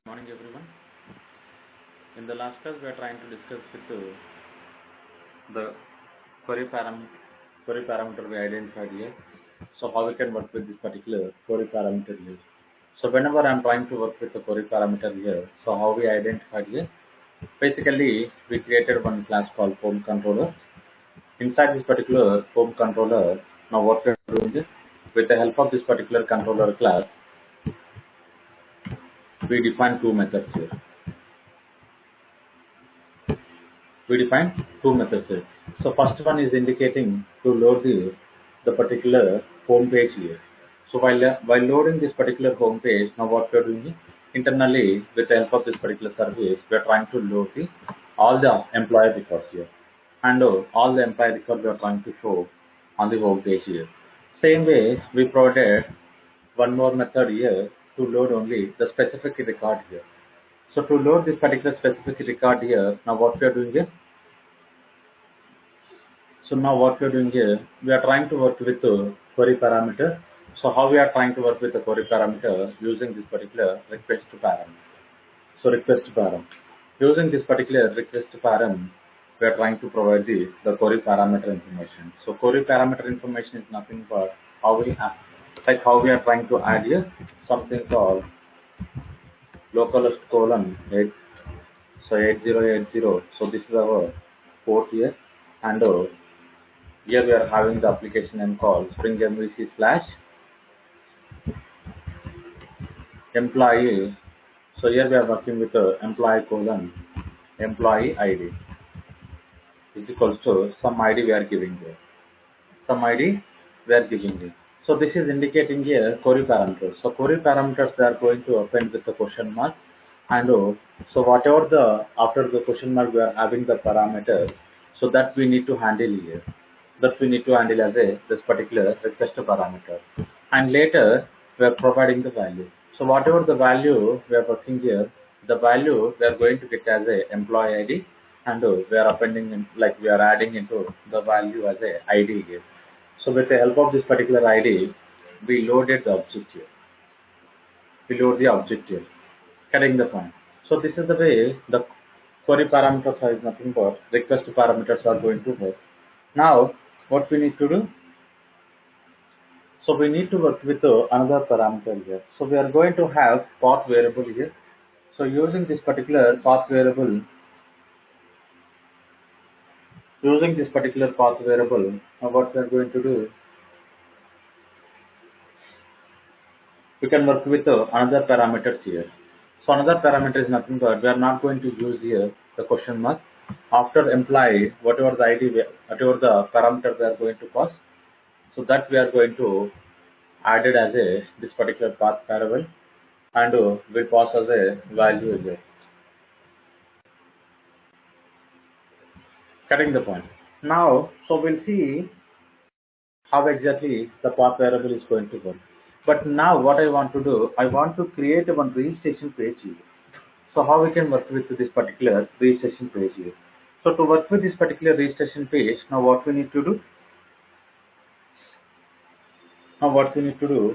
Morning everyone. In the last class we are trying to discuss with the query parameter we identified here. So how we can work with this particular query parameter here. So whenever I am trying to work with the query parameter here, so how we identified here, basically we created one class called home controller. Inside this particular home controller, now what we are doing is, with the help of this particular controller class, we define two methods here. We define two methods here. So first one is indicating to load the particular home page here. So while loading this particular home page, now what we are doing is, internally with the help of this particular service, we are trying to load all the employee records here, and all the employee records we are trying to show on the home page here. Same way, we provided one more method here to load only the specific record here. So to load this particular specific record here, now what we are doing is, so now what we are doing here, we are trying to work with the query parameter. So how we are trying to work with the query parameter using this particular request param. So request param. Using this particular request param, we are trying to provide the query parameter information. So query parameter information is nothing but how we are trying to add here something called localhost colon 8. So 8080. So this is our port here, and here we are having the application name called Spring MVC / employee. So here we are working with employee colon employee ID is equals to some ID we are giving here. Some ID we are giving here. So this is indicating here query parameters. So query parameters they are going to append with the question mark, and so whatever the after the question mark we are having the parameter, so that we need to handle here. That we need to handle as this particular request parameter, and later we are providing the value. So whatever the value we are working here, the value we are going to get as a employee ID, and we are appending in, like we are adding into the value as a ID here. So with the help of this particular ID, we loaded the object here. We load the object here, getting the point. So this is the way the query parameters are nothing but request parameters are going to work. Now what we need to do, so we need to work with another parameter here. So we are going to have path variable here. So using this particular path variable, now what we are going to do, we can work with another parameters here. So another parameter is nothing but we are not going to use here the question mark. After employee, whatever the ID, whatever the parameter we are going to pass, so that we are going to add it as a this particular path variable, and we pass as a value here. Cutting the point. Now, so we'll see how exactly the path variable is going to work. But now what I want to do, I want to create one registration page here. So how we can work with this particular registration page here. So to work with this particular registration page, now what we need to do?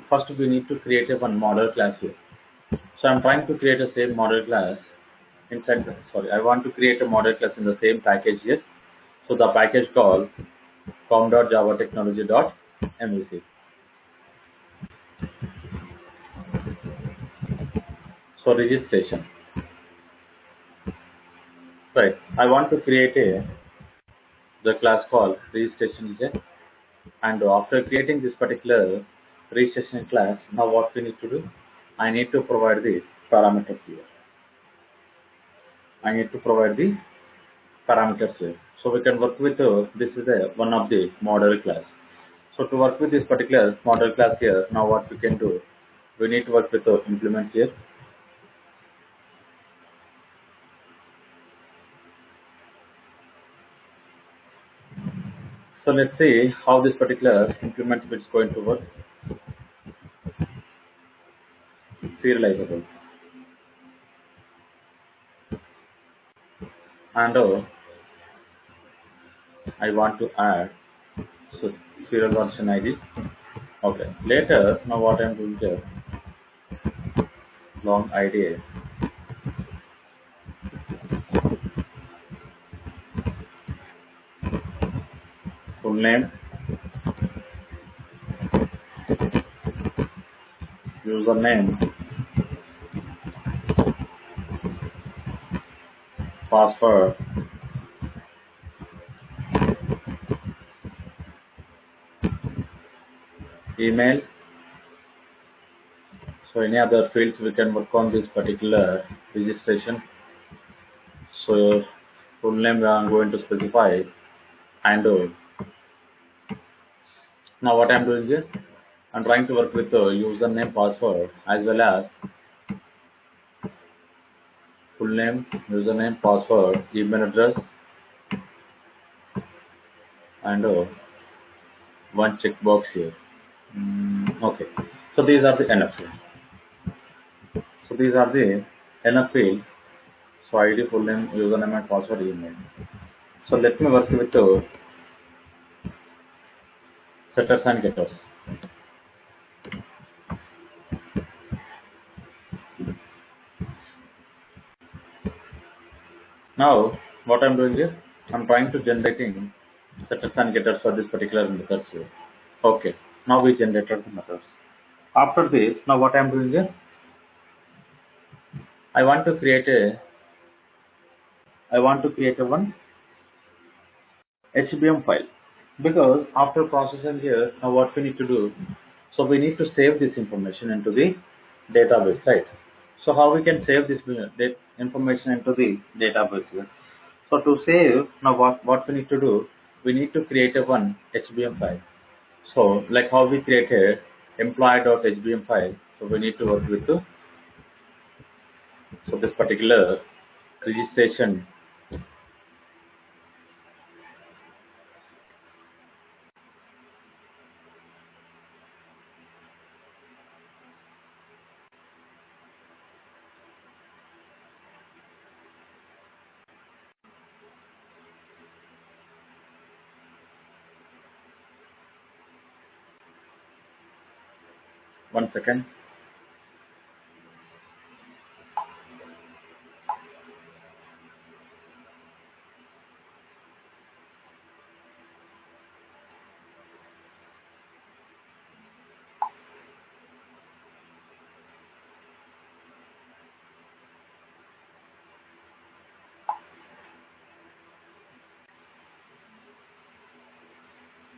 First we need to create one model class here. So I'm trying to create a same model class inside I want to create a model class in the same package here. So the package called com.javatechnology.mvc. So registration. Right. I want to create the class called registration here. And after creating this particular registration class, now what we need to do? I need to provide the parameters here. So we can work with this is one of the model class. So to work with this particular model class here, now what we can do? We need to work with implement here. So let's see how this particular implement is going to work. Serializable. And I want to add so serial version ID. Okay. Later, now what I'm doing here, long ID name, username, password, email. So any other fields we can work on this particular registration. So full name I am going to specify, and now what I am doing is I am trying to work with the username, password, as well as full name, username, password, email address, and one checkbox here. Okay, so these are the enough fields. So these are the enough fields. So ID, full name, username, and password, email. So let me work with the setters and getters. Now what I'm doing is I'm trying to generating setters and getters for this particular methods here. Okay, now we generated the methods. After this, now what I'm doing is I want to create a one HBM file, because after processing here, now what we need to do, so we need to save this information into the database, right? So how we can save this information into the database here? So to save, now what we need to do, we need to create a one HBM file. So like how we created employee.hbm file, so we need to work with so this particular registration. One second.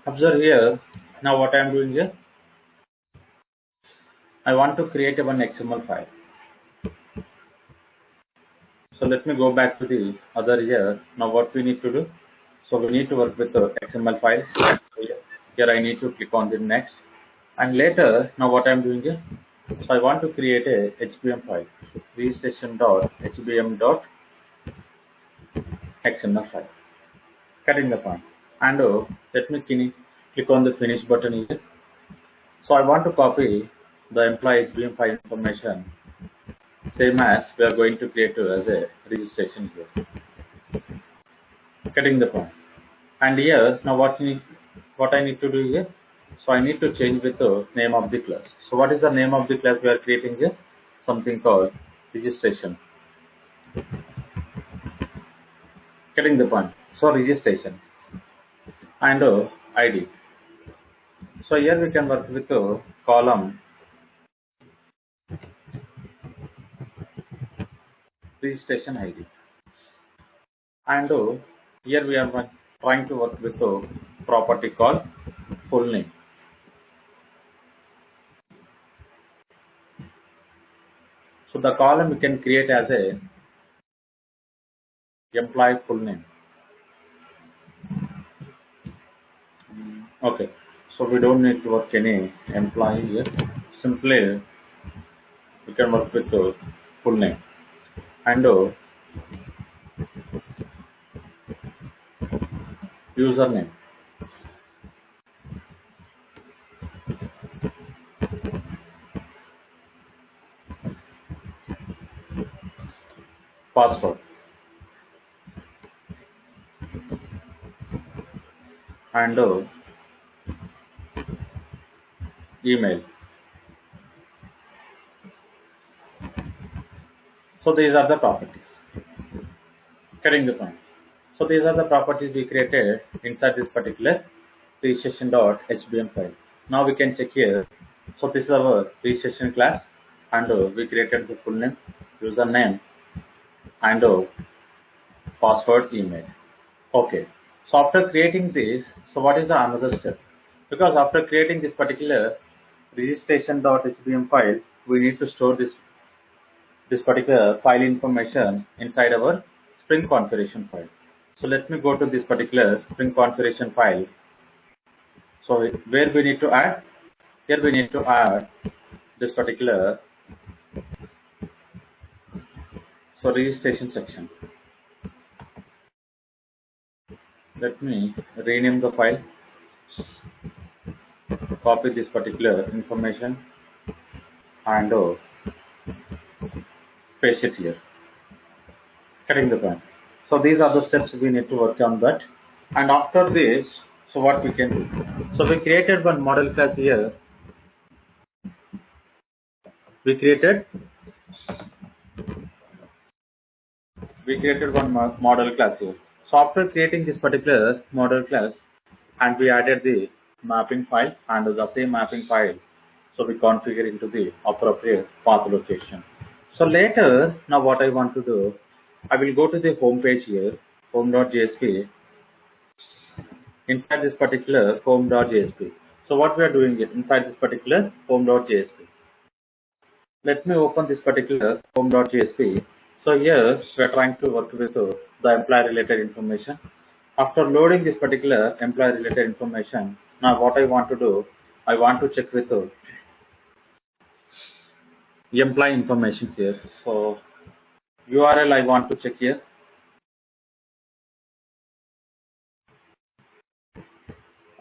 Observe here. Now what I am doing here, I want to create a one XML file. So let me go back to the other here. Now what we need to do, so we need to work with the XML file. Here I need to click on the next, and later now what I am doing here, so I want to create a HBM file, registration.hbm.xml file. Cutting the point, and let me click on the finish button here. So I want to copy the employee HBM file information, same as we are going to create as a registration here. Cutting the point, and here now what I need to do here, so I need to change with the name of the class. So what is the name of the class we are creating here? Something called registration. Getting the point. So registration and ID. So here we can work with the column registration ID, and here we are trying to work with the property called full name. So the column we can create as a employee full name. Okay, so we don't need to work any employee here. Simply we can work with the full name and username, password, and email. So these are the properties. Getting the point. So these are the properties we created inside this particular registration.hbm file. Now we can check here. So this is our registration class, and we created the full name, username, and password, email. Okay. So after creating this, so what is the another step? Because after creating this particular registration.hbm file, we need to store this particular file information inside our Spring configuration file. So let me go to this particular Spring configuration file. So where we need to add? Here we need to add this particular registration section. Let me rename the file, copy this particular information, and paste it here. Cutting the point. So these are the steps we need to work on that. And after this, so what we can do? So we created one model class here. We created one model class here. So after creating this particular model class, and we added the mapping file, and the same mapping file, so we configure into the appropriate path location. So later, now what I want to do, I will go to the home page here, home.jsp. Inside this particular home.jsp. So what we are doing is inside this particular home.jsp. Let me open this particular home.jsp. So here we are trying to work with the employee related information. After loading this particular employee related information, now what I want to do, I want to check with the employee information here. So URL I want to check here.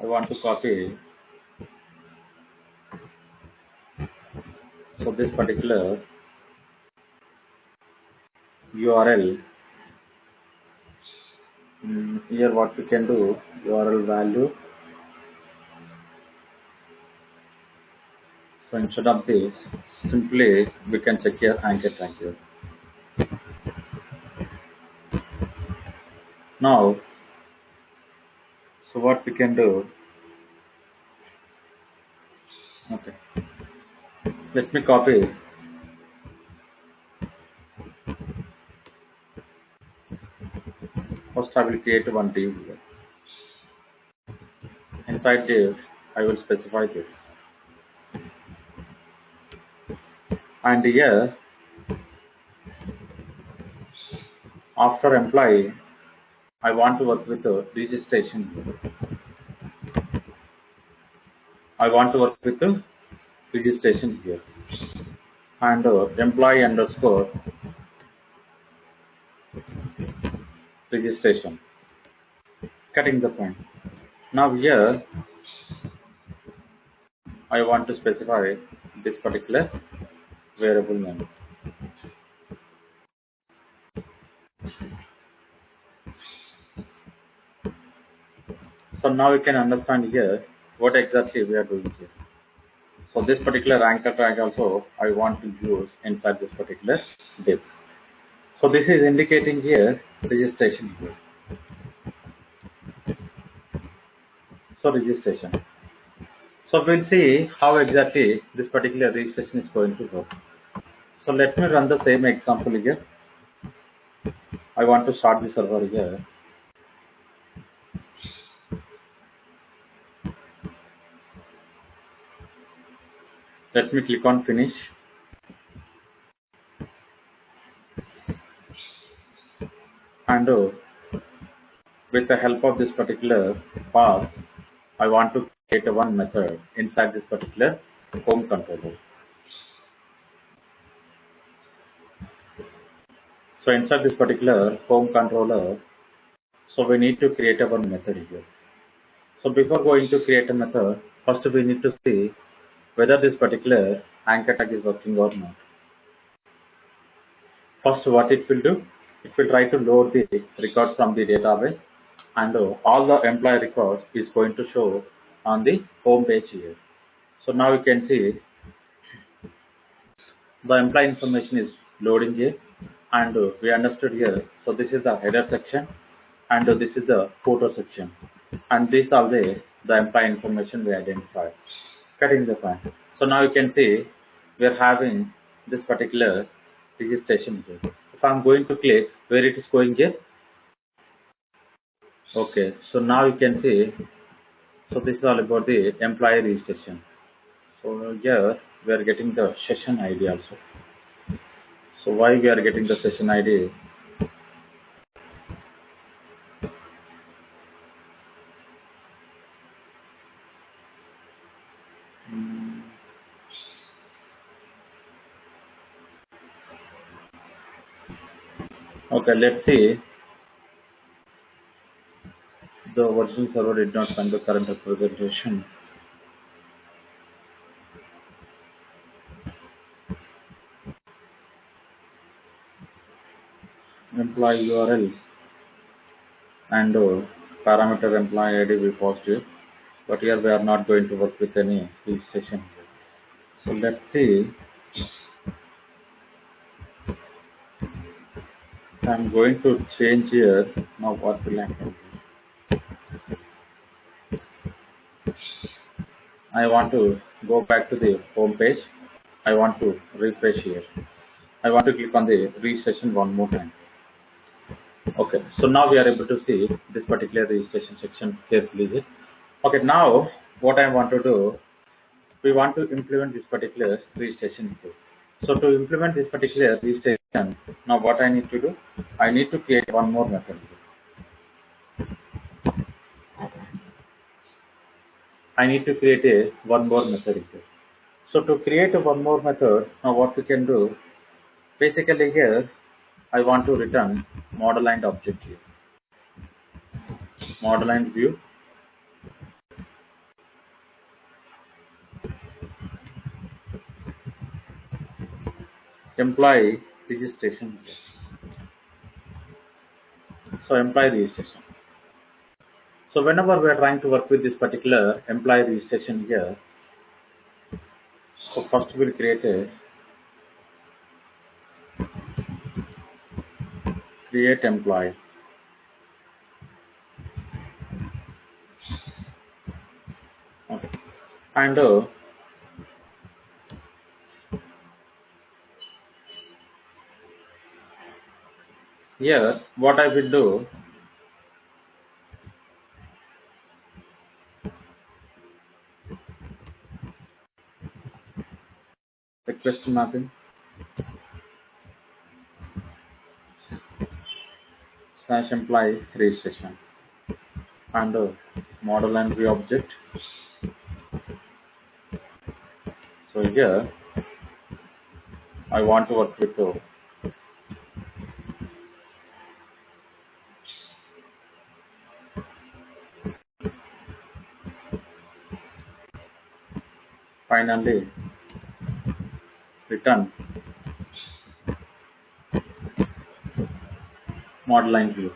I want to copy. So this particular URL, here what we can do, URL value. So instead of this, simply we can check here anchor tag here. Now, so what we can do, okay, let me copy. First I will create one div here. Inside div, I will specify this. And here, after employee, I want to work with the registration here. I want to work with the registration here. And employee underscore registration. Cutting the point. Now here, I want to specify this particular variable name. So now you can understand here what exactly we are doing here. So this particular anchor tag also I want to use inside this particular div. So this is indicating here registration here. So registration. So we'll see how exactly this particular registration is going to work. So let me run the same example here. I want to start the server here. Let me click on finish. And with the help of this particular path, I want to create one method inside this particular home controller. So inside this particular home controller, so we need to create one method here. So before going to create a method, first we need to see whether this particular anchor tag is working or not. First, what it will do, it will try to load the records from the database, and all the employee records is going to show on the home page here. So now you can see the employee information is loading here, and we understood here. So this is the header section, and this is the photo section, and these are the the employee information we identified. Cutting the point. So now you can see we are having this particular registration here. If I'm going to click where it is going here, okay. So now you can see. So this is all about the employee registration. So here we are getting the session ID also. So why we are getting the session ID? Hmm, okay, let's see. The original server did not find the current representation. Employee URL and parameter employee ID we positive. But here we are not going to work with any registration. So let's see. I'm going to change here. Now what will happen? I want to go back to the home page. I want to refresh here. I want to click on the registration one more time. Okay, so now we are able to see this particular registration section carefully. Okay, now what I want to do, we want to implement this particular registration here. So to implement this particular registration, now what I need to do, I need to create one more method here. I need to create one more method here. So to create one more method, now what we can do, basically here, I want to return model and object here. Model and view. Employee registration here. So employee registration. So whenever we are trying to work with this particular employee registration here, so first we'll create create employee. Okay. And here what I will do, request mapping slash employee registration and model and view object. So here I want to work with finally return model and view.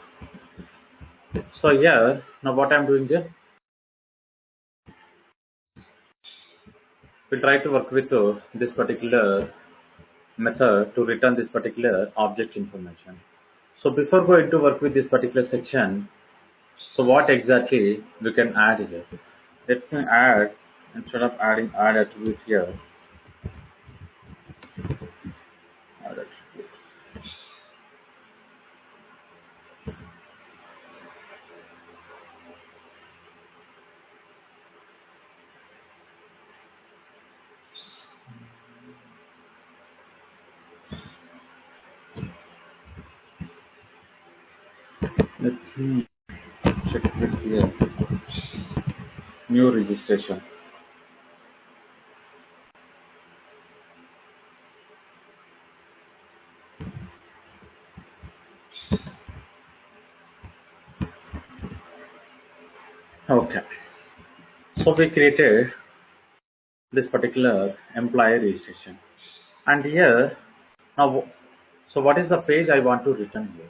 So here now what I'm doing here, we try to work with this particular method to return this particular object information. So before going to work with this particular section, so what exactly we can add here? Let me add, instead of adding add attribute here, add attribute. Let me check this here. New registration. Okay. So we created this particular employee registration. And here, now, so what is the page I want to return here?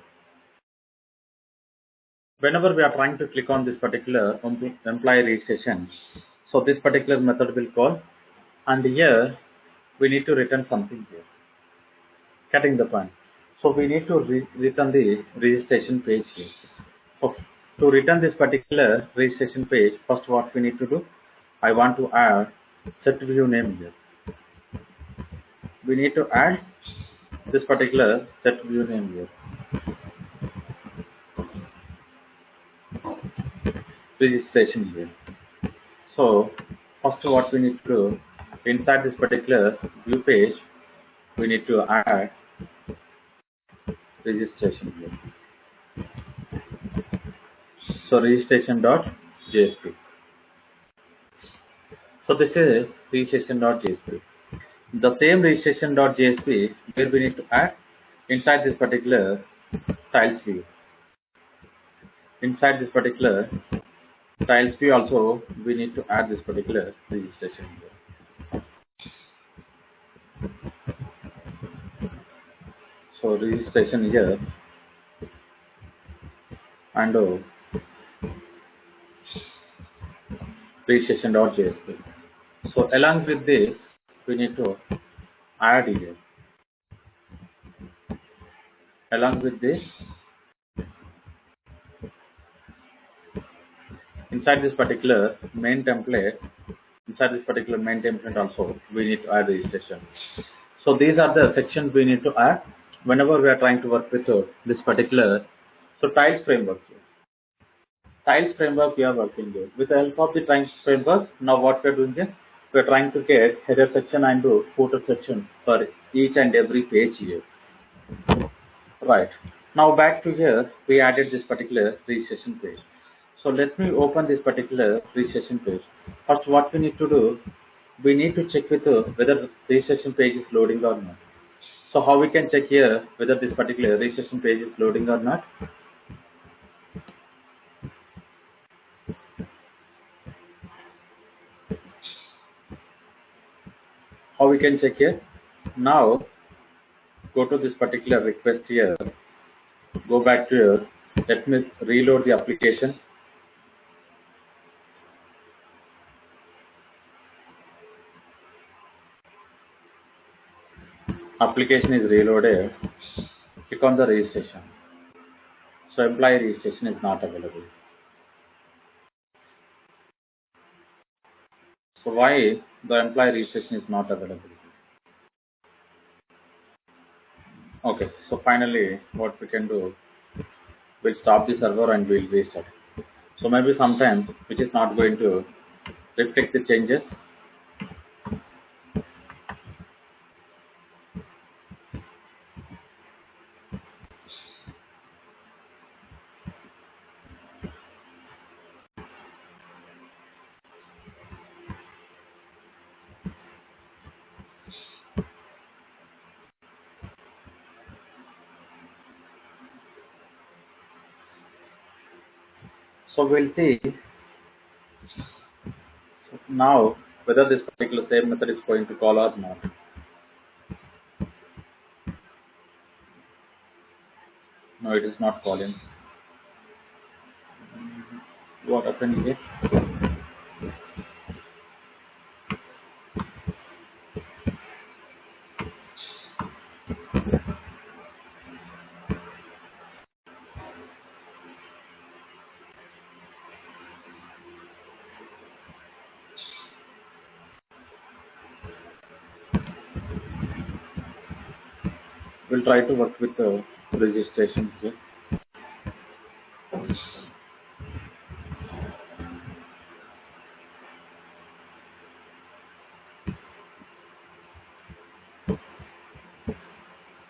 Whenever we are trying to click on this particular employee registration, so this particular method will call, and here we need to return something here, getting the point. So we need to return the registration page here. Okay. To return this particular registration page, first what we need to do, I want to add set view name here. We need to add this particular set view name here. Registration here. So first what we need to do, inside this particular view page, we need to add registration here. So registration.jsp. So this is registration.jsp. The same registration.jsp where we need to add inside this particular tiles view. Inside this particular tiles view also we need to add this particular registration here. So registration here and registration.jsp. So along with this we need to add here. Along with this, inside this particular main template, also we need to add registration. So these are the sections we need to add whenever we are trying to work with this particular tiles framework. Tiles framework we are working with. With the help of the tiles framework, now what we are doing is we are trying to get header section and footer section for each and every page here. Right. Now back to here, we added this particular registration page. So let me open this particular registration page. First, what we need to do, we need to check with whether the registration page is loading or not. So how we can check here whether this particular registration page is loading or not? How we can check here? Now go to this particular request here. Go back to here. Let me reload the application. Application is reloaded. Click on the registration. So employee registration is not available. So why the employee registration is not available? Okay, so finally what we can do, we'll stop the server and we'll restart. So maybe sometimes which is not going to reflect the changes. So we'll see now whether this particular same method is going to call or not. No, it is not calling. What happened here? We'll try to work with the registration here.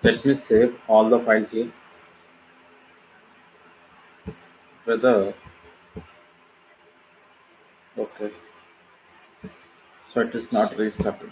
Let me save all the files here. Whether okay, so it is not restarted.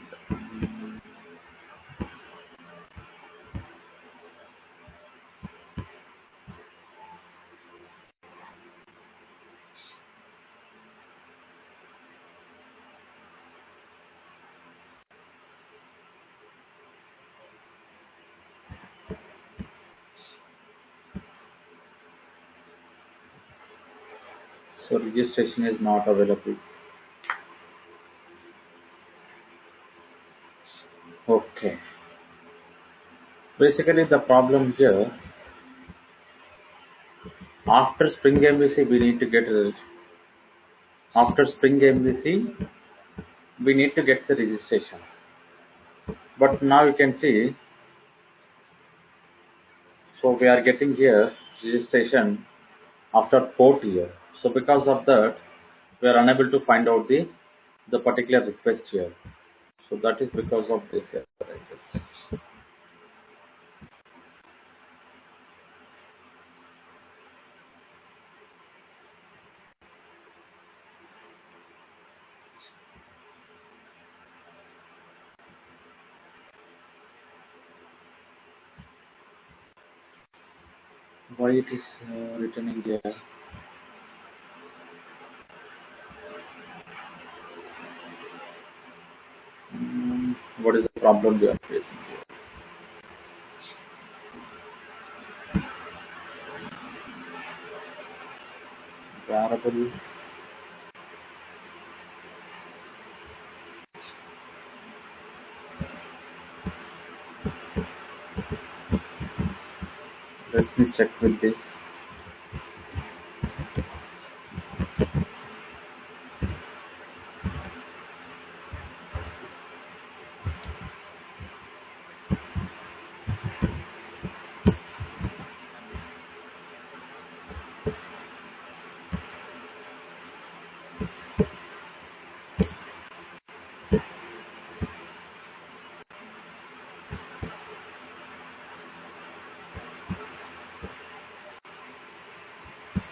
So registration is not available. Okay. Basically the problem here, After Spring MVC, we need to get after Spring MVC, we need to get the registration. But now you can see, so we are getting here registration after 4th year. So because of that, we are unable to find out the particular request here. So that is because of this here. Why it is written in here? What is the problem we are facing here? Variable. Let me check with this.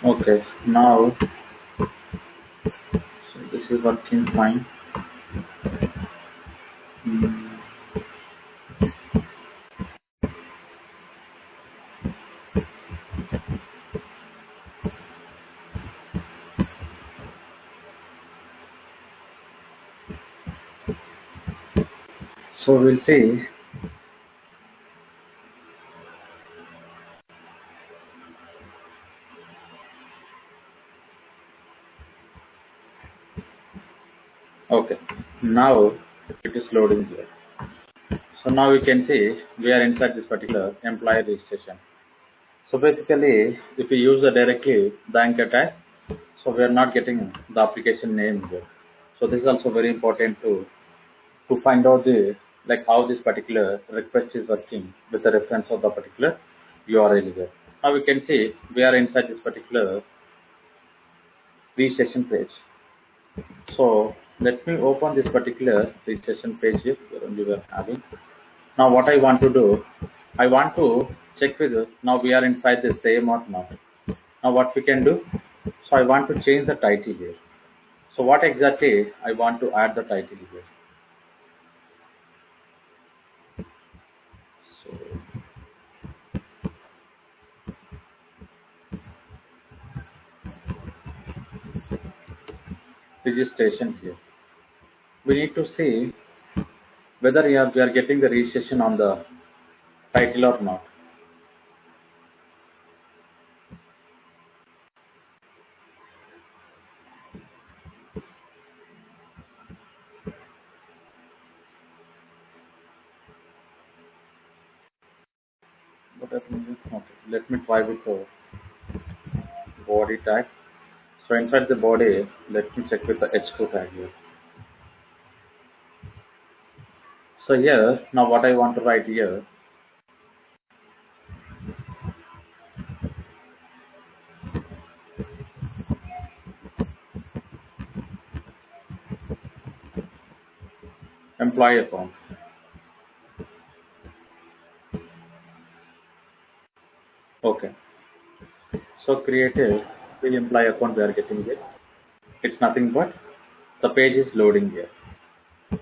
Okay, now so this is working fine. Mm, So we'll see. Okay, now it is loading here. So now you can see we are inside this particular employee registration. So basically, if we use the directly bank attack, so we are not getting the application name here. So this is also very important to find out the like how this particular request is working with the reference of the particular URL here. Now we can see we are inside this particular registration page. So let me open this particular registration page here we were having. Now what I want to do, I want to check with you. Now we are inside the same or not. Now what we can do, so I want to change the title here. So what exactly I want to add the title here. So registration here. We need to see whether we are getting the registration on the title or not. But okay. Let me try with the body tag. So inside the body, let me check with the H2 tag here. So here, now what I want to write here, employee account. Okay. So created the employee account we are getting here. It's nothing but the page is loading here.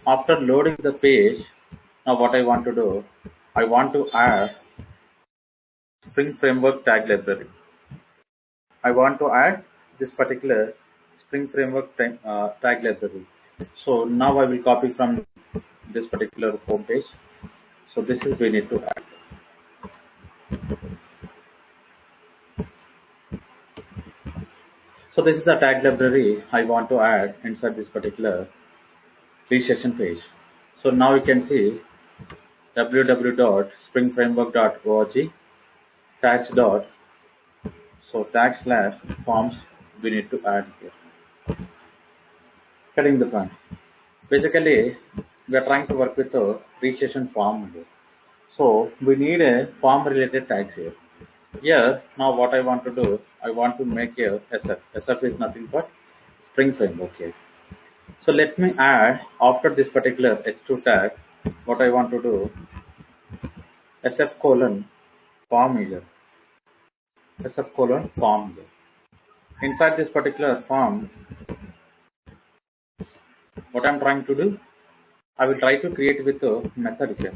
After loading the page, now what I want to do, I want to add Spring Framework tag library. I want to add this particular Spring Framework tag library. So now I will copy from this particular home page. So this is we need to add. So this is the tag library I want to add inside this particular registration page. So now you can see www.springframework.org tags. So tag slash forms we need to add here. Cutting the point. Basically, we are trying to work with a registration form here. So we need a form related tags here. Here, now what I want to do, I want to make a SF. SF is nothing but string framework here. So let me add after this particular h2 tag, what I want to do, SF colon form here. SF colon form here. Inside this particular form, what I'm trying to do, I will try to create with a method here.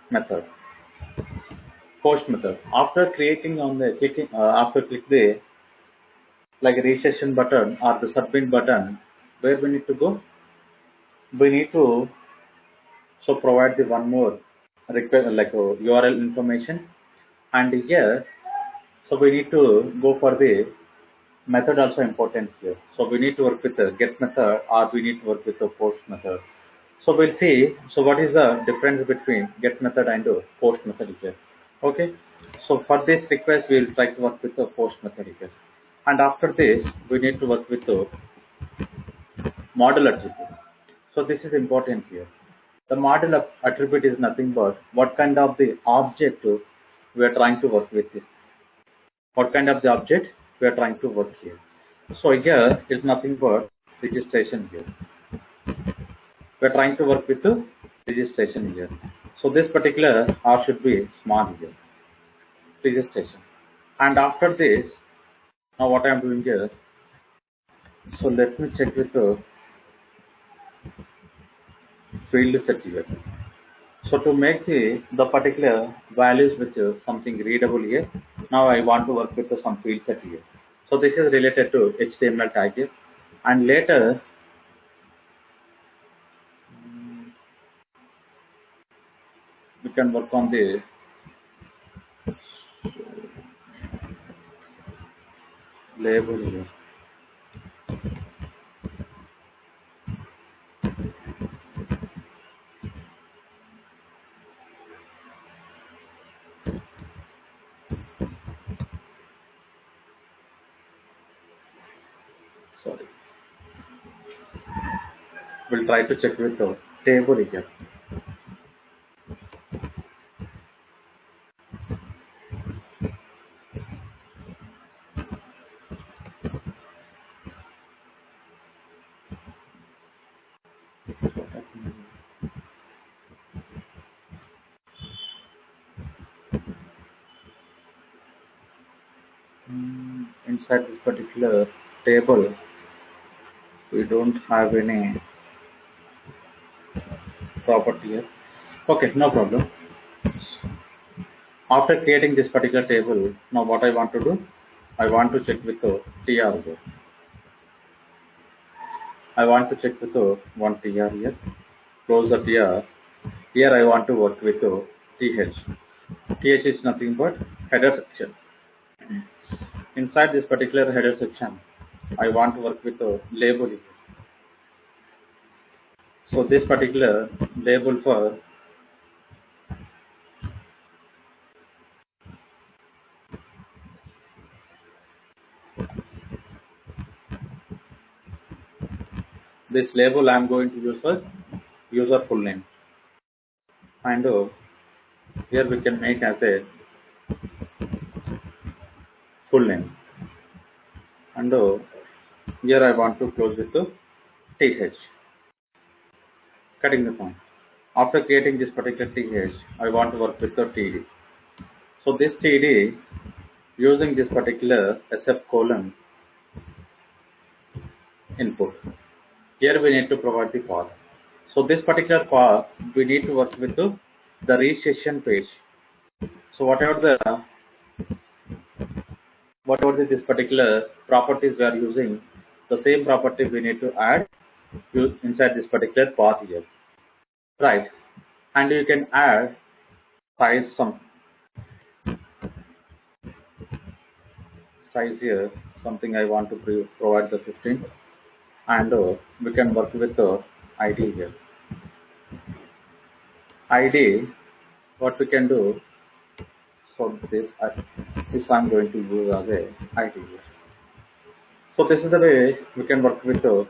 Method. Post method. After creating on the clicking, after click the like registration button or the submit button, where we need to go? We need to so provide the one more request like URL information, and here so we need to go for the method also important here. So we need to work with the get method or we need to work with the post method. So we'll see. So what is the difference between get method and the post method here? Okay. So for this request, we will try to work with the post method request. And after this, we need to work with the model attribute. So this is important here. The model of attribute is nothing but what kind of the object we are trying to work with this. What kind of the object we are trying to work here. So here is nothing but registration here. We are trying to work with the registration here. So this particular R should be small here. Registration. And after this, now what I am doing here, so let me check with the field set here. So to make the particular values which is something readable here, now I want to work with some field set here. So this is related to HTML tag here. And later, we can work on the label here. Sorry. We'll try to check with the table here. Inside this particular table, we don't have any property here. Okay, no problem. After creating this particular table, now what I want to do, I want to check with the TR here. I want to check with the one TR here. Close the TR. Here I want to work with the TH. TH is nothing but header section. Inside this particular header section, I want to work with the label here. So this particular label for this label I am going to use for user full name, and here we can make as a full name, and here I want to close with the TH. Cutting the point. After creating this particular TH, I want to work with the TD. So this TD, using this particular SF colon input, here we need to provide the path. So this particular path, we need to work with the registration page. So whatever this particular properties we are using, the same property we need to add inside this particular path here, right? And you can add size here, something I want to provide the 15, and we can work with the ID here. ID what we can do, so this I'm going to use as a ID here. So this is the way we can work with the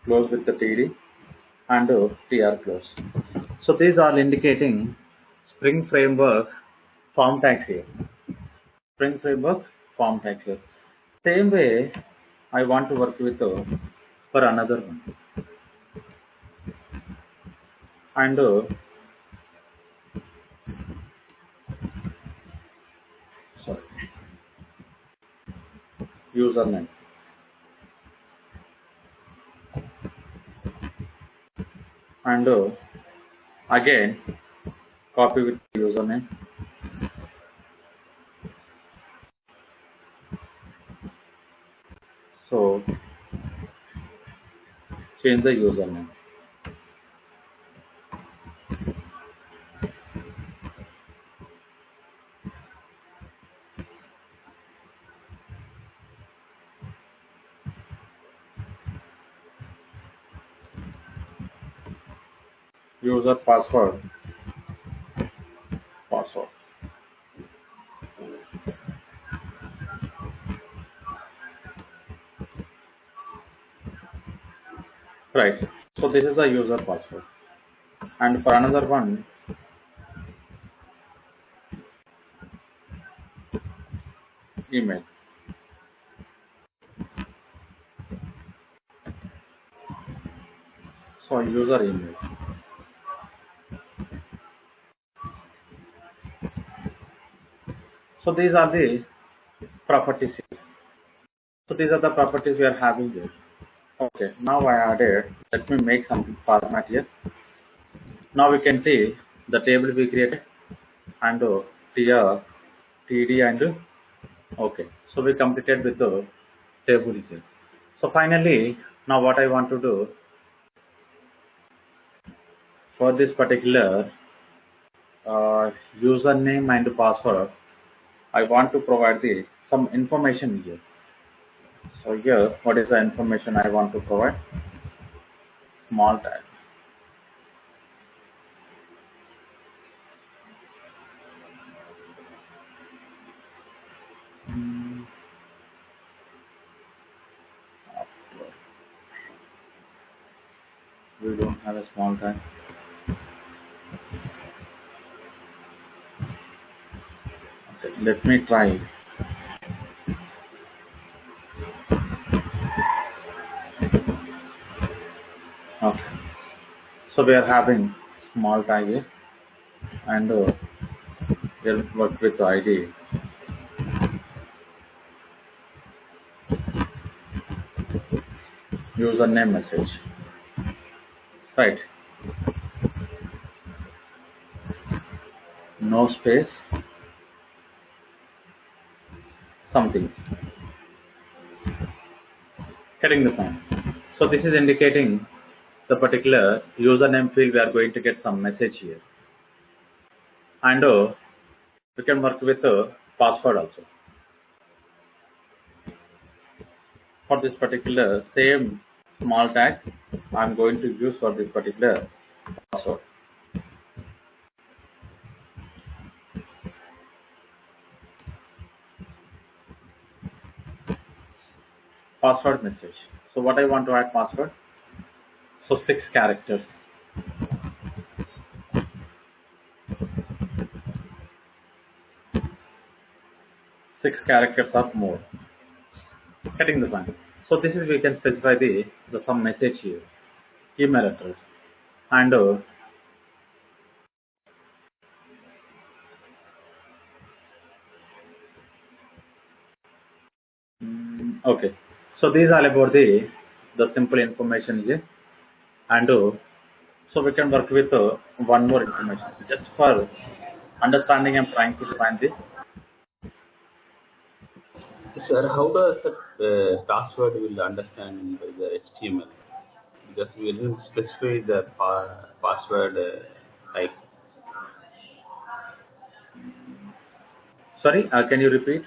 close with the TD and TR close. So these are indicating Spring Framework form tags here. Spring Framework form tags here. Same way I want to work with for another one. And sorry, username. And again copy with username. So change the username. User password. Right. So this is the user password. And for another one, email. So user email. So these are the properties here. So these are the properties we are having here. Okay, now I added, let me make some format here. Now we can see the table we created and TR, TD and okay. So we completed with the table here. So finally, now what I want to do for this particular username and password, I want to provide some information here. So here, what is the information I want to provide? Small tag. We don't have a small tag. Okay, let me try. Okay. So we are having small tag here and we'll work with the ID. Username message. Right. No space. Something. Getting the point. So this is indicating the particular username field we are going to get some message here. And we can work with the password also. For this particular same small tag, I'm going to use for this particular password. Password message. So what I want to add password? So 6 characters. 6 characters or more. Getting the point. So this is we can specify the some message here. Email address. And okay. So these are about the simple information here. And so we can work with one more information. Just for understanding, I'm trying to find this. Sir, how does the password will understand the HTML? Because we didn't specify the password type. Sorry, can you repeat?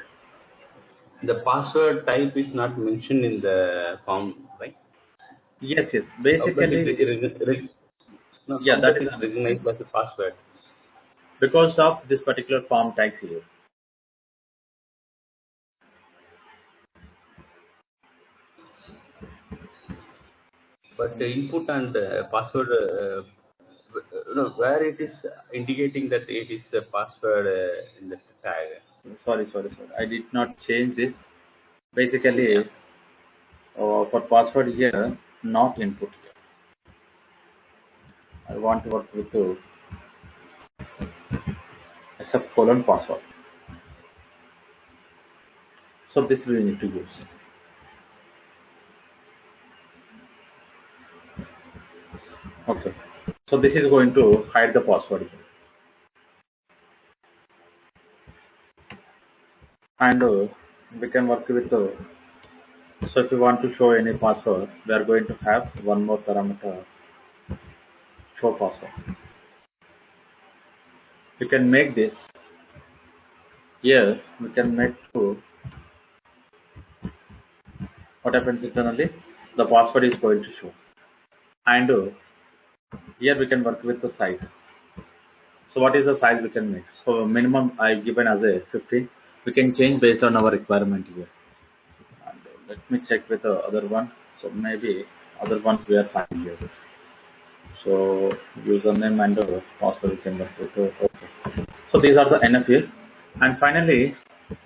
The password type is not mentioned in the form, right? Yes, yes. How does Basically, Now, Yeah, how that that is is recognized as a password? because of this particular form tags here. But the input and password, where it is indicating that it is a password in the tag. Sorry. I did not change this. Basically, Yeah. for password here, not input here. I want to work with the except colon password. So this we need to use. Okay. So this is going to hide the password here. And we can work with so if you want to show any password, we are going to have one more parameter, show password. We can make this here. We can make to what happens internally. The password is going to show, and here we can work with the size. So what is the size we can make? So minimum I given as a 15. We can change based on our requirement here. And let me check with the other one. So maybe other ones we are fine here. So username and password we can work with. Okay. So these are the enough here. And finally,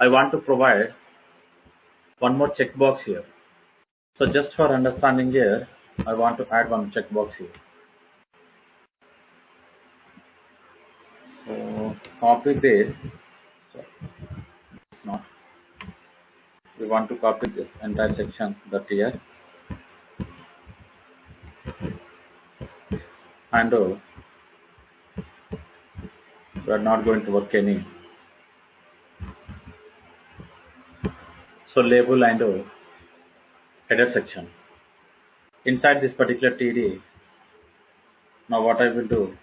I want to provide one more checkbox here. So just for understanding here, I want to add one checkbox here. So copy this. So not. We want to copy this entire section that here, and we are not going to work any. So label and header section inside this particular TD. Now what I will do,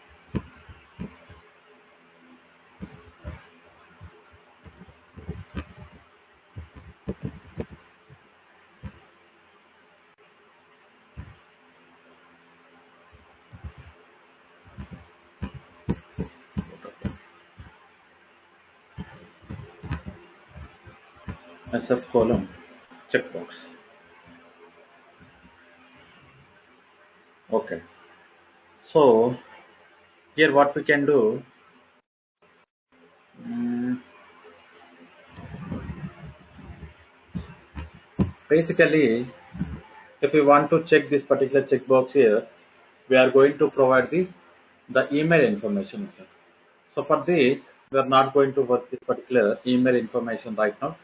SF column checkbox. Okay. So here what we can do, basically, if we want to check this particular checkbox here, we are going to provide the email information here. So for this, we are not going to work this particular email information right now.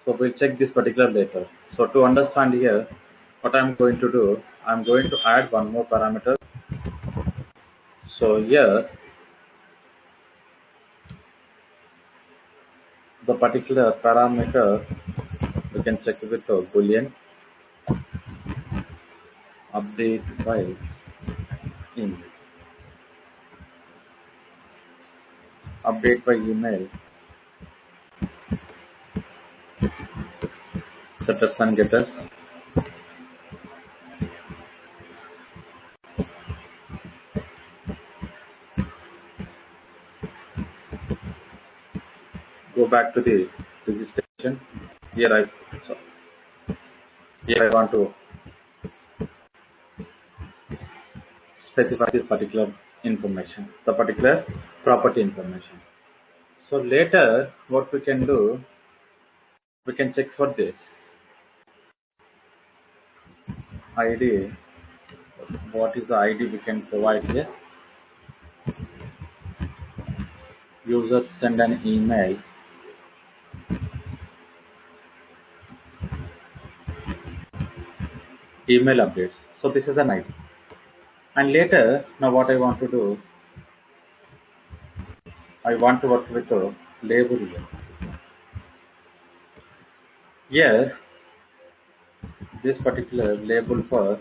So we'll check this particular later. So to understand here, what I'm going to do, I'm going to add one more parameter. So here, the particular parameter, we can check with the boolean update by email. Update by email, set us and get us. Go back to the registration. So here I want to specify this particular information, the particular property information. So later, what we can do, we can check for this ID. What is the ID we can provide here? User send an email. Email updates. So this is an ID. And later, now what I want to do, I want to work with a label here. Here, this particular label for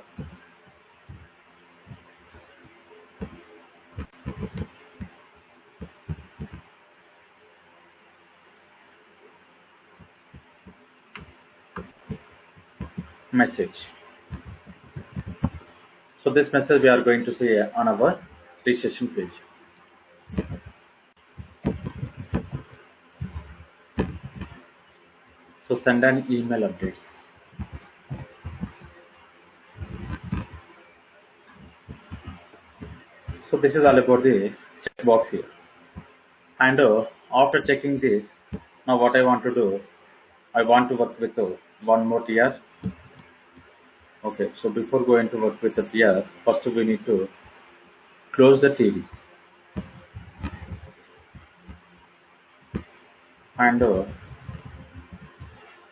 message. So this message we are going to see on our registration page. So send an email update. So this is all about the checkbox here. And after checking this, now what I want to do, I want to work with one more TR. Okay, so before going to work with the TR, first we need to close the TD. And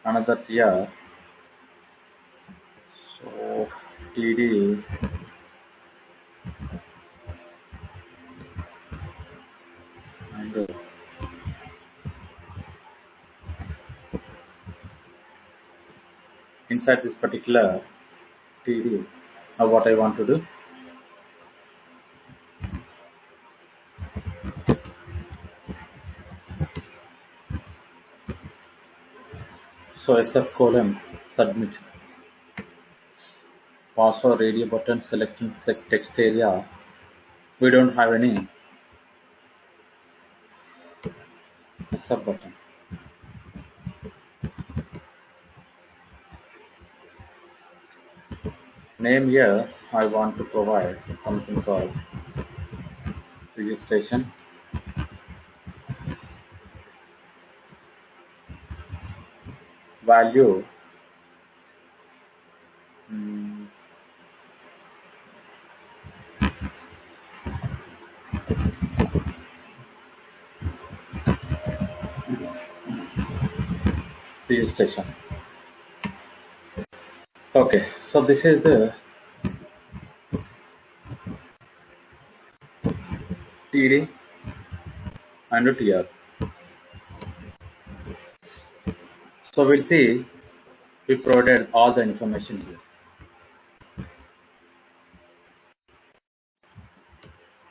another TR. So TD and inside this particular TD, now what I want to do, so SF colon submit password radio button selecting text area. We don't have any sub button. Name here I want to provide something called registration. Value registration. Okay, so this is the TD and the TR. So we'll see we provided all the information here.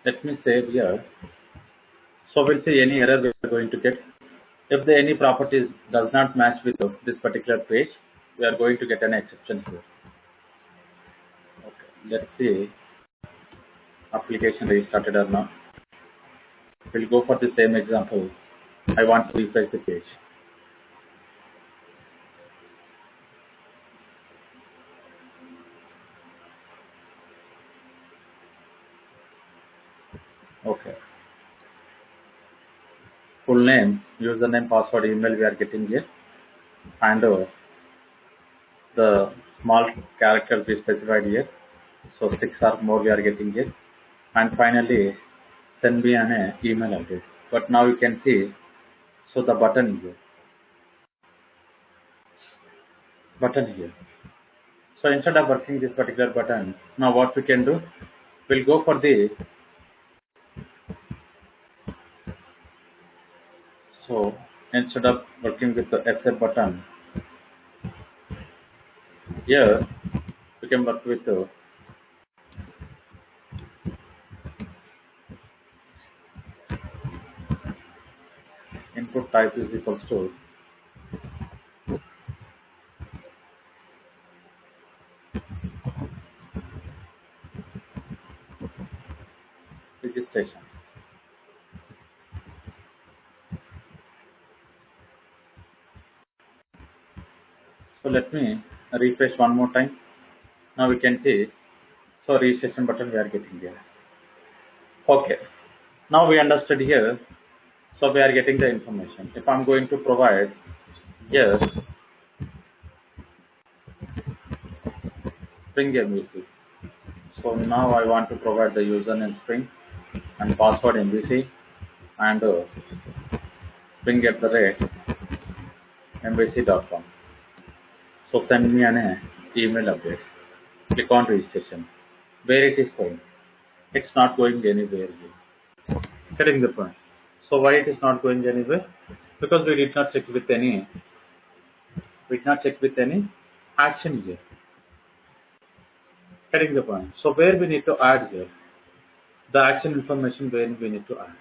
Let me save here. So we'll see any error we are going to get. If the any properties does not match with this particular page, we are going to get an exception here. Okay, let's see application restarted or not. We'll go for the same example. I want to refresh the page. Okay. Full name, username, password, email we are getting here, and the small characters we specified here. So 6 or more we are getting here, and finally send me an email update. But now you can see, so the button here. So instead of working this particular button, now what we can do, we'll go for the, so instead of working with the SF button, here we can work with the input type is equals to registration. So let me refresh one more time. Now we can see, so registration button we are getting here. Okay, now we understood here, so we are getting the information. If I'm going to provide, yes, Spring MVC. So now I want to provide the username Spring and password MVC and Spring at the rate MVC.com. So send me an email update. Click on registration. Where it is going? It's not going anywhere here. Getting the point. So why it is not going anywhere? Because we did not check with any action here. Getting the point. So where we need to add here? The action information where we need to add.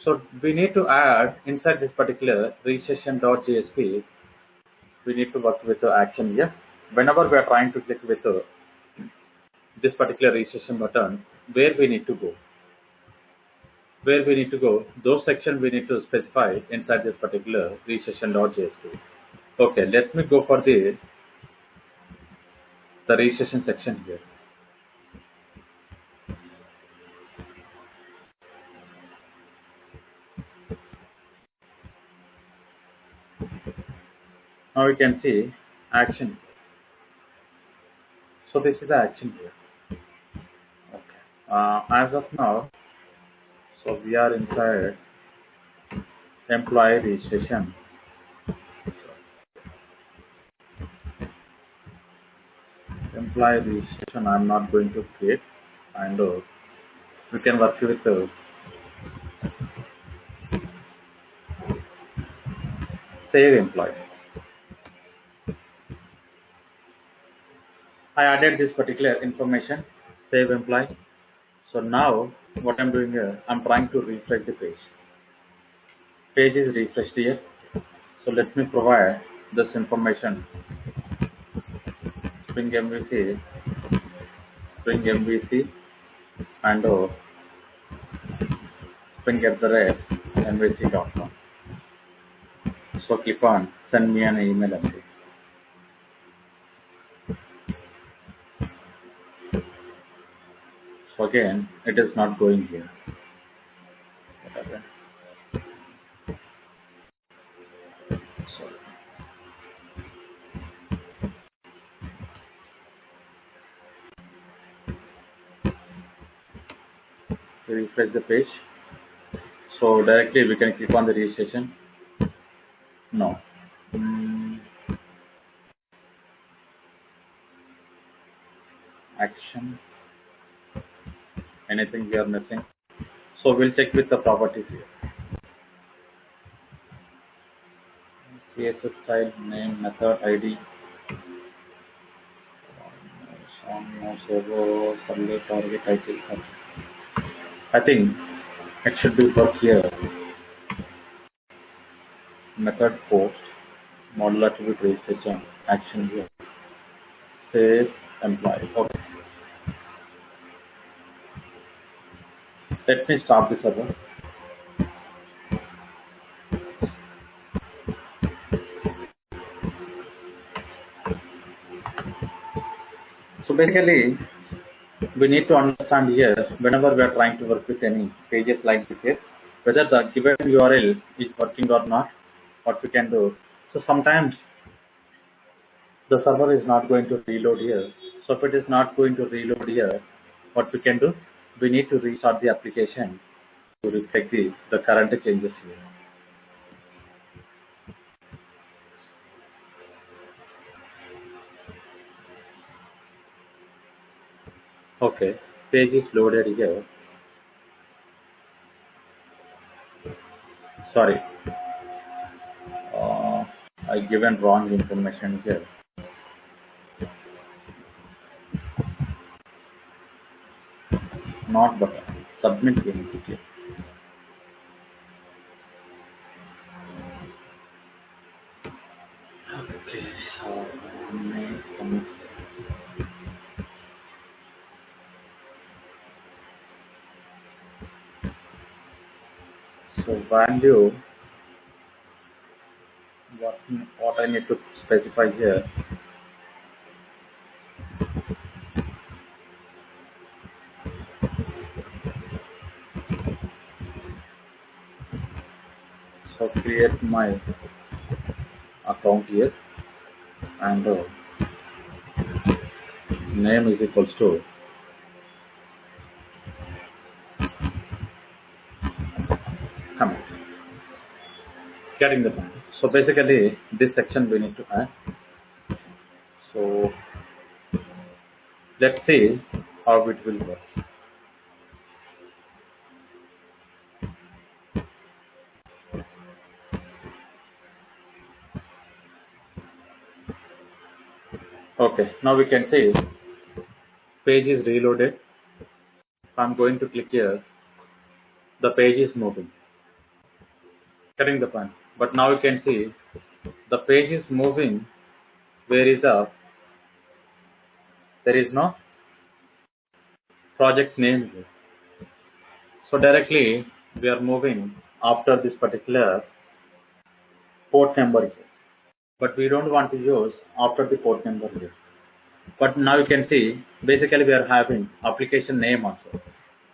So we need to add inside this particular registration.jsp, we need to work with the action here. Whenever we are trying to click with this particular registration button, where we need to go? where we need to go, those sections we need to specify inside this particular registration.jsp. Okay, let me go for the registration section here. Now we can see action. So this is the action here. Okay. As of now, so we are inside employee registration. Employee registration I'm not going to create, and we can work with save employee. I added this particular information, save employee. So now what I'm doing here, I'm trying to refresh the page. Page is refreshed here. So let me provide this information. Spring MVC, and spring@mvc.com. So click on send me an email update. So again, it is not going here. Whatever. So refresh the page. So directly we can click on the registration. No. Action. Anything we are missing. So we'll check with the properties here. CSS style, name, method, ID. Survey, target, title. I think it should be work here. Method post, model attribute registration, action here. Save employee. Okay. Let me start the server. So basically, we need to understand here, whenever we are trying to work with any pages like this here, whether the given URL is working or not, what we can do. So sometimes the server is not going to reload here. So if it is not going to reload here, what we can do, we need to restart the application to reflect the current changes here. Okay, page is loaded here. Sorry, I given wrong information here. Not button. Submit we need to click. Okay, so commit. So value, what I need to specify here. So create my account here, and name is equals to commit. Getting the point. So basically, this section we need to add. So let's see how it will work. Okay, now we can see page is reloaded. I'm going to click here. The page is moving. Getting the point. But now you can see the page is moving. There is no project name here. So directly we are moving after this particular port number here. But we don't want to use after the port number here. But now you can see, basically we are having application name also.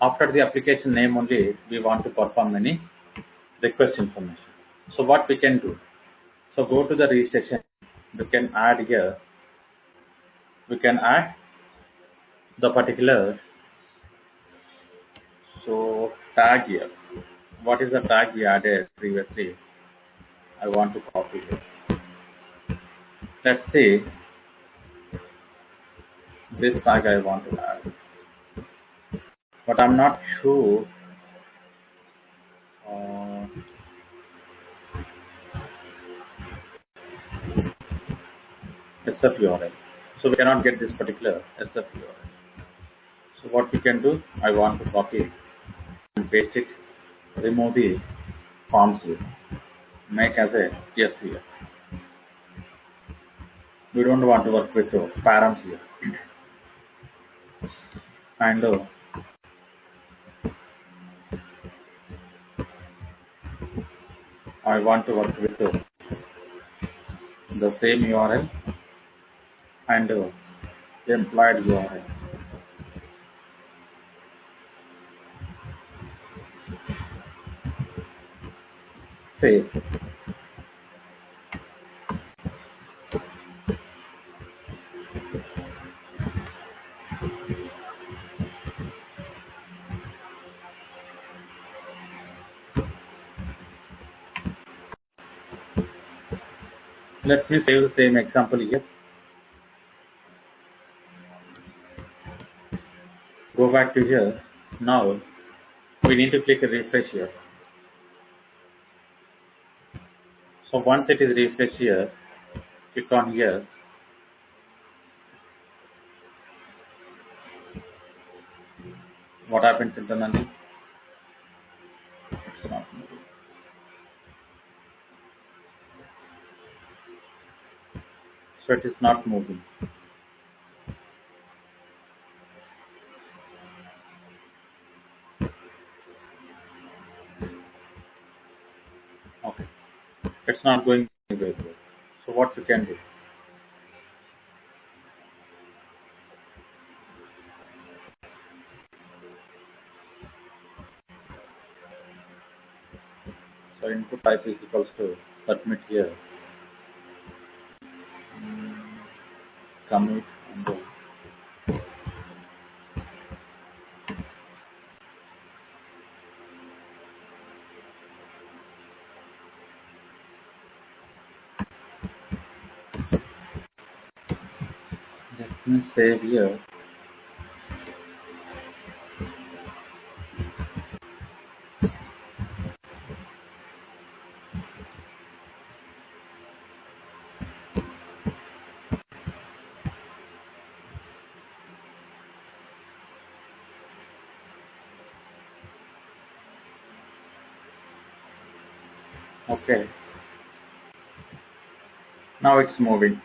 After the application name only, we want to perform any request information. So what we can do? So go to the registration. We can add here. We can add the particular tag here. What is the tag we added previously? I want to copy it. Let's see this tag I want to add, but I'm not sure. Uh, SF URL. So we cannot get this particular SF URL. So what we can do? I want to copy it and paste it. Remove the forms here. Make as a yes here. We don't want to work with params here. And I want to work with the same URL and the employed URL. Save. Let me save the same example here. Go back to here. Now we need to click a refresh here. So once it is refreshed here, click on here. What happens internally? It's not moving. So it is not moving. Okay. It's not going anywhere. So what you can do? So input type is equals to submit here. Commit and go. Let me save here. Okay. Now it's moving.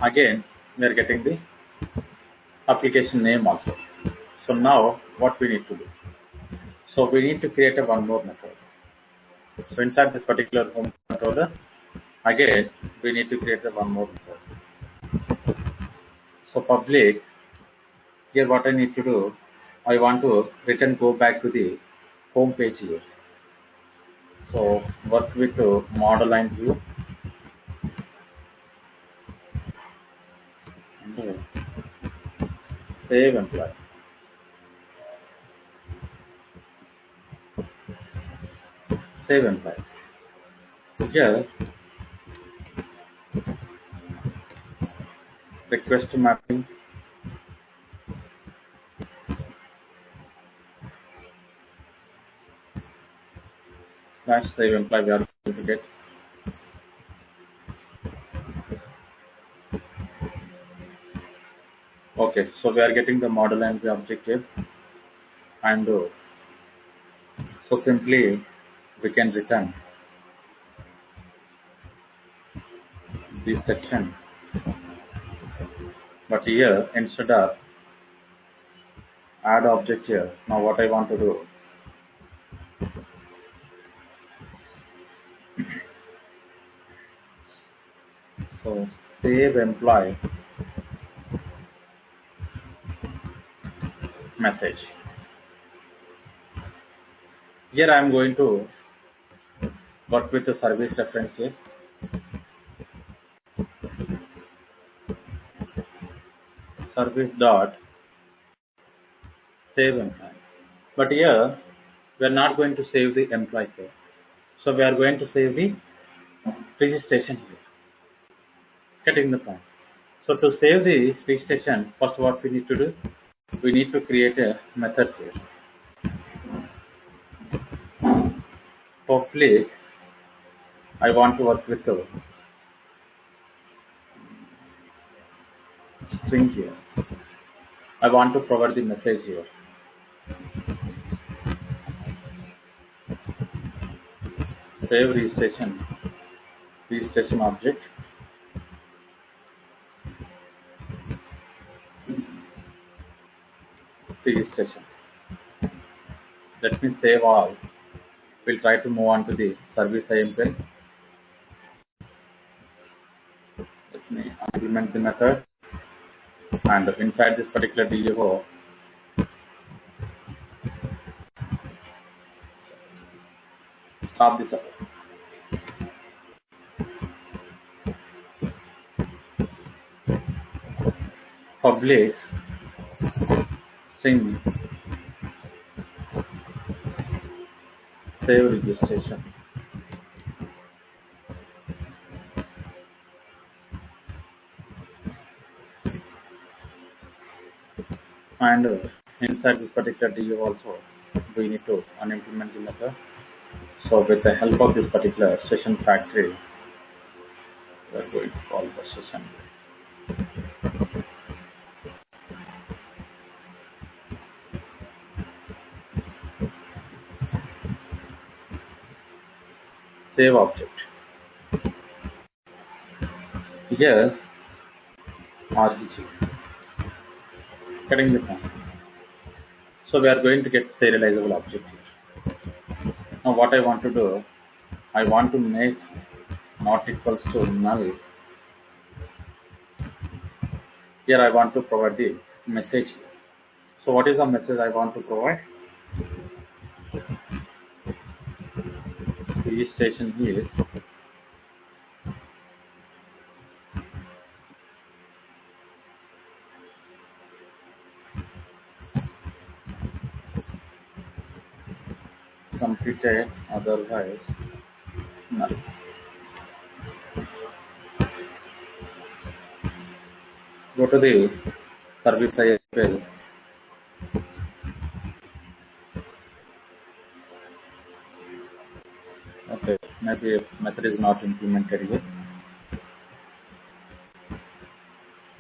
Again, we are getting the application name also. So now what we need to do? So we need to create a one more method. So inside this particular home controller, again we need to create a one more method. So public, here what I need to do, I want to return go back to the home page here. So work with model line view and save employee. Save employee. Here request mapping, slash save employee we are going to get. Okay, so we are getting the model and the objective, and so simply we can return this section. But here instead of add object here, now what I want to do, So save employee message. Here I am going to work with the service reference here. Service dot save employee. But here we are not going to save the employee here. So we are going to save the registration here. Getting the point. So to save the registration, first what we need to do, we need to create a method here. Public, I want to work with the string here. I want to provide the message here. Save registration object. Registration. Let me save all. We'll try to move on to the service IMPL. Let me implement the method, and inside this particular DO, stop this up. Public string save registration. And inside this particular DO also, we need to unimplement the method. So with the help of this particular session factory, we are going to call the session. Save object. Here, RGG. Getting the point. So we are going to get serializable object here. Now what I want to do, I want to make not equals to null. Here I want to provide the message. So what is the message I want to provide? Registration here. Completed, otherwise null. Go to the service ISPL. Okay, maybe method is not implemented yet.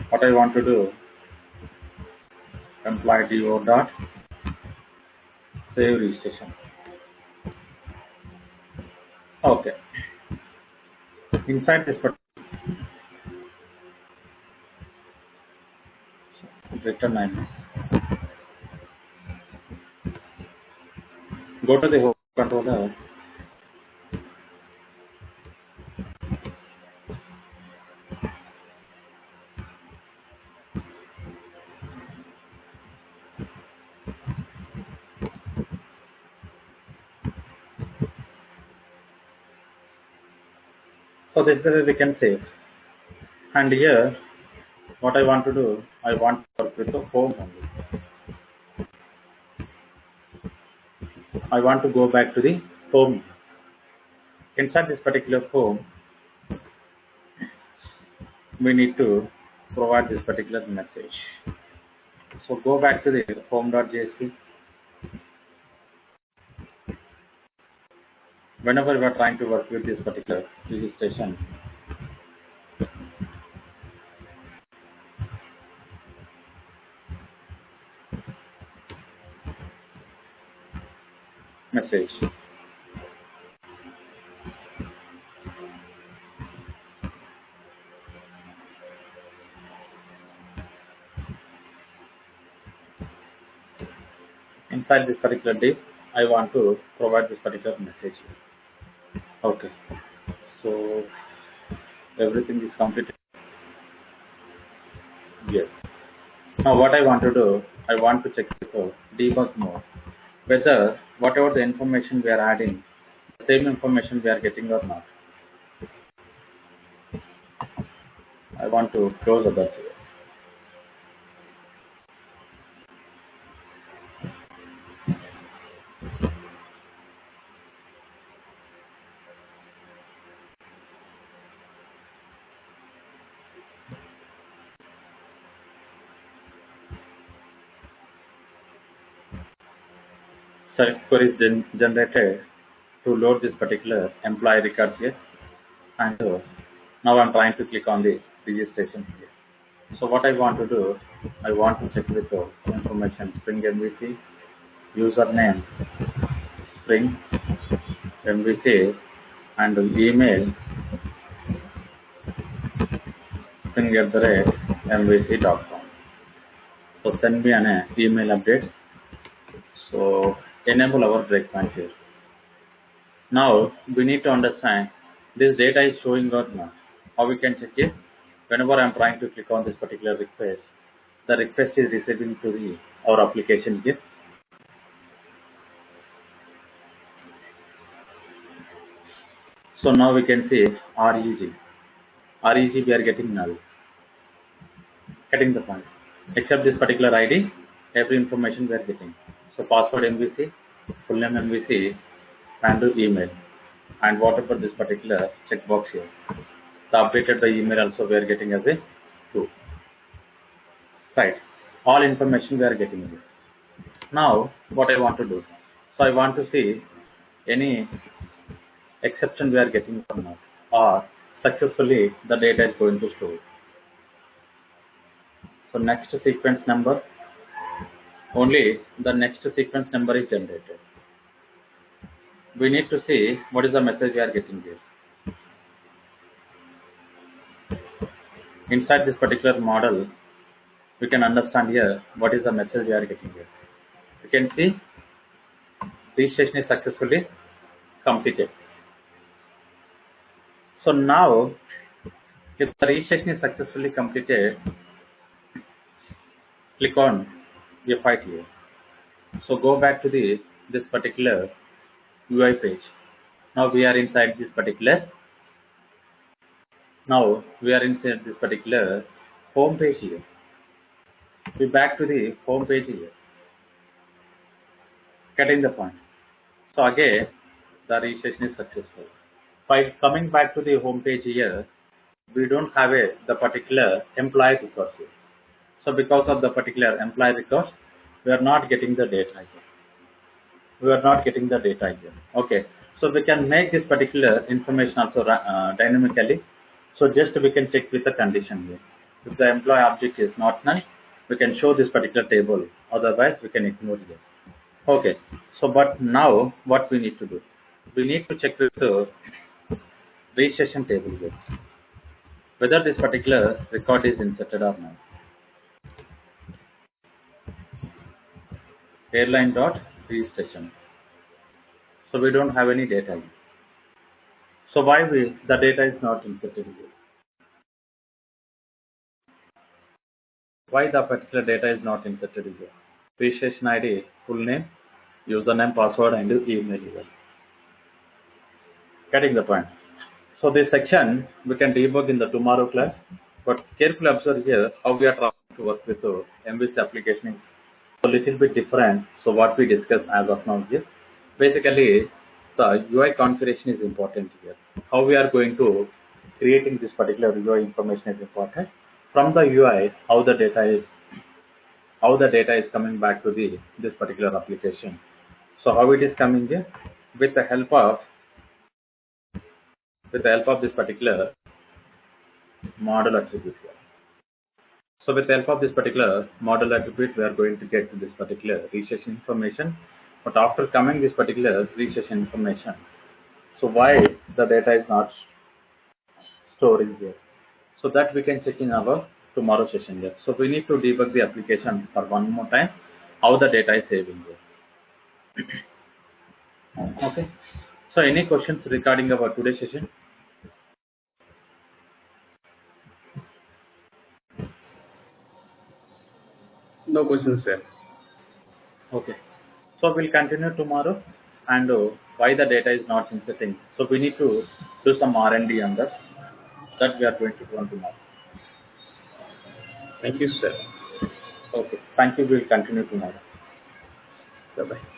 What I want to do, employee DO dot save registration. Okay. Inside this return line. Go to the host controller. So this is where we can save. And here, what I want to do, I want to work with the home only. I want to go back to the home. Inside this particular home, we need to provide this particular message. So go back to the home.jsp. Whenever we are trying to work with this particular registration, message. Inside this particular div, I want to provide this particular message. Okay. So Everything is completed. Yes. Now what I want to do, I want to check the debug mode whether whatever the information we are adding, the same information we are getting or not. I want to close that. So query is generated to load this particular employee record here, and now I'm trying to click on the registration here. So what I want to do, I want to check with the information Spring MVC, username Spring MVC, and email spring@mvc.com. So send me an email update. So enable our breakpoint here. Now we need to understand this data is showing or not. How we can check it? Whenever I'm trying to click on this particular request, the request is receiving to our application here. So now we can see REG. REG we are getting null. Getting the point. Except this particular ID, every information we are getting. So password MVC, full name MVC, and the email. And whatever this particular checkbox here. The updated the email also we are getting as a true. Right. All information we are getting here. Now what I want to do. So I want to see any exception we are getting or not, or successfully the data is going to store. So next sequence number, only the next sequence number is generated. We need to see what is the message we are getting here. Inside this particular model, we can understand here what is the message we are getting here. You can see registration is successfully completed. So now, if the registration is successfully completed, click on F5 here. So go back to this particular UI page. Now we are inside this particular. Now we are inside this particular home page here. We back to the home page here. Getting the point. So again, the registration is successful. By coming back to the home page here, we don't have the particular employee record here. So because of the particular employee record, we are not getting the data here. We are not getting the data here. Okay. So we can make this particular information also dynamically. So just we can check with the condition here. If the employee object is not null, we can show this particular table. Otherwise, we can ignore it. Okay. So, but now what we need to do? We need to check with the registration table here, whether this particular record is inserted or not. Airline dot registration. So we don't have any data here. So why the data is not inserted here? Why the particular data is not inserted here? Registration ID, full name, username, password, and email here. Getting the point. So this section we can debug in the tomorrow class, but carefully observe here how we are trying to work with the MVC application is a little bit different. So what we discussed as of now here, basically the UI configuration is important here. How we are going to creating this particular UI information is important. From the UI, how the data is coming back to this particular application. So how it is coming here with the help of this particular model attribute here. So with the help of this particular model attribute, we are going to get to this particular registration information. But after coming this particular registration information, so why the data is not storing here? So that we can check in our tomorrow session here. So we need to debug the application for one more time, how the data is saving here. Okay. So any questions regarding our today's session? No questions, sir. Okay. So we'll continue tomorrow, and why the data is not inserting. So we need to do some R&D on that. That we are going to do on tomorrow. Thank you, sir. Okay. Thank you. We'll continue tomorrow. Bye-bye.